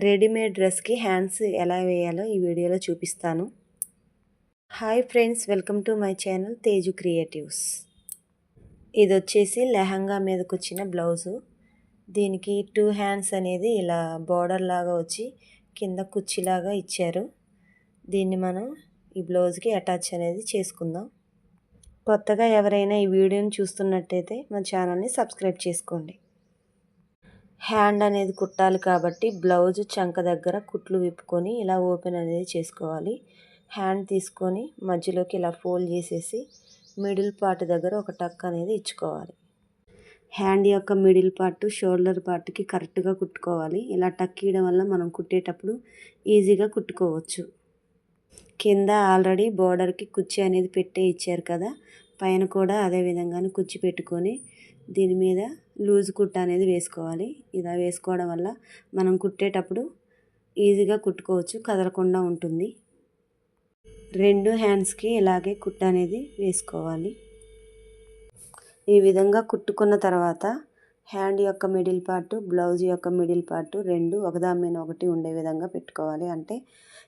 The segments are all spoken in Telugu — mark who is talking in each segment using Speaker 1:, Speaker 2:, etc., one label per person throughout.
Speaker 1: రెడీమేడ్ డ్రెస్కి హ్యాండ్స్ ఎలా వేయాలో ఈ వీడియోలో చూపిస్తాను. Hi friends, welcome to my channel Teju creatives. ఇది వచ్చేసి లెహంగా మీదకి వచ్చిన బ్లౌజు. దీనికి 2 హ్యాండ్స్ అనేది ఇలా బార్డర్ లాగా వచ్చి కింద కుచ్చిలాగా ఇచ్చారు. దీన్ని మనం ఈ బ్లౌజ్కి అటాచ్ అనేది చేసుకుందాం. కొత్తగా ఎవరైనా ఈ వీడియోని చూస్తున్నట్టయితే మా ఛానల్ని సబ్స్క్రైబ్ చేసుకోండి. హ్యాండ్ అనేది కుట్టాలి కాబట్టి బ్లౌజ్ చంక దగ్గర కుట్లు విప్పుకొని ఇలా ఓపెన్ అనేది చేసుకోవాలి. హ్యాండ్ తీసుకొని మధ్యలోకి ఇలా ఫోల్డ్ చేసేసి మిడిల్ పార్ట్ దగ్గర ఒక టక్ అనేది ఇచ్చుకోవాలి. హ్యాండ్ యొక్క మిడిల్ పార్ట్ షోల్డర్ పార్ట్కి కరెక్ట్గా కుట్టుకోవాలి. ఇలా టక్ ఇవ్వడం వల్ల మనం కుట్టేటప్పుడు ఈజీగా కుట్టుకోవచ్చు. కింద ఆల్రెడీ బోర్డర్కి కుచ్చి అనేది పెట్టే ఇచ్చారు కదా, పైన కూడా అదే విధంగానే కుచ్చి పెట్టుకొని దీని మీద లూజ్ కుట్ట అనేది వేసుకోవాలి. ఇలా వేసుకోవడం వల్ల మనం కుట్టేటప్పుడు ఈజీగా కుట్టుకోవచ్చు, కదలకుండా ఉంటుంది. 2 హ్యాండ్స్కి ఇలాగే కుట్ట అనేది వేసుకోవాలి. ఈ విధంగా కుట్టుకున్న తర్వాత హ్యాండ్ యొక్క మిడిల్ పార్ట్, బ్లౌజ్ యొక్క మిడిల్ పార్ట్ 2 ఒకదాని మీద ఒకటి ఉండే విధంగా పెట్టుకోవాలి. అంటే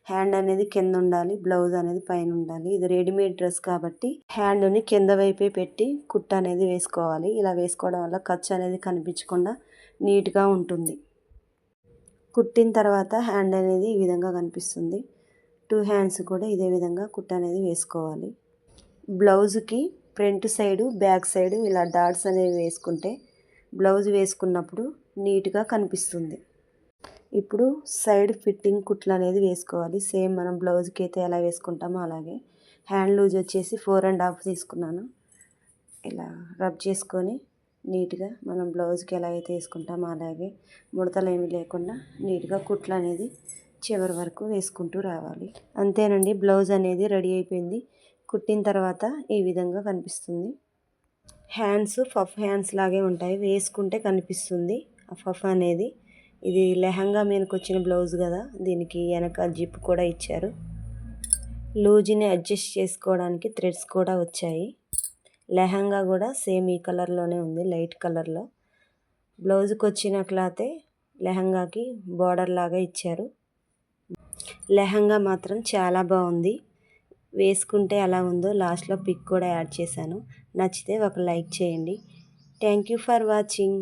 Speaker 1: హ్యాండ్ అనేది కింద ఉండాలి, బ్లౌజ్ అనేది పైన ఉండాలి. ఇది రెడీమేడ్ డ్రెస్ కాబట్టి హ్యాండ్ని కింద వైపే పెట్టి కుట్ట అనేది వేసుకోవాలి. ఇలా వేసుకోవడం వల్ల ఖర్చు అనేది కనిపించకుండా నీట్గా ఉంటుంది. కుట్టిన తర్వాత హ్యాండ్ అనేది ఈ విధంగా కనిపిస్తుంది. 2 హ్యాండ్స్ కూడా ఇదే విధంగా కుట్ట అనేది వేసుకోవాలి. బ్లౌజ్కి ఫ్రంట్ సైడు, బ్యాక్ సైడు ఇలా డాట్స్ అనేవి వేసుకుంటే బ్లౌజ్ వేసుకున్నప్పుడు నీట్గా కనిపిస్తుంది. ఇప్పుడు సైడ్ ఫిట్టింగ్ కుట్లు అనేది వేసుకోవాలి. సేమ్ మనం బ్లౌజ్కి అయితే ఎలా వేసుకుంటామో అలాగే. హ్యాండ్ లూజ్ వచ్చేసి 4.5 తీసుకున్నాను. ఇలా రబ్ చేసుకొని నీట్గా మనం బ్లౌజ్కి ఎలా అయితే వేసుకుంటామో అలాగే ముడతలు ఏమీ లేకుండా నీట్గా కుట్లు అనేది చివరి వరకు వేసుకుంటూ రావాలి. అంతేనండి, బ్లౌజ్ అనేది రెడీ అయిపోయింది. కుట్టిన తర్వాత ఈ విధంగా కనిపిస్తుంది. హ్యాండ్స్ పఫ్ హ్యాండ్స్ లాగే ఉంటాయి, వేసుకుంటే కనిపిస్తుంది ఆ పఫ్ అనేది. ఇది లెహంగా మీదకి వచ్చిన బ్లౌజ్ కదా, దీనికి వెనక జిప్ కూడా ఇచ్చారు. లూజ్ని అడ్జస్ట్ చేసుకోవడానికి థ్రెడ్స్ కూడా వచ్చాయి. లెహంగా కూడా సేమ్ ఈ కలర్లోనే ఉంది, లైట్ కలర్లో. బ్లౌజ్కి వచ్చిన క్లాతే లెహంగాకి బార్డర్ లాగా ఇచ్చారు. లెహంగా మాత్రం చాలా బాగుంది. వేసుకుంటే ఎలా ఉందో లాస్ట్లో పిక్ కూడా యాడ్ చేశాను. నచ్చితే ఒక లైక్ చేయండి. Thank you for watching.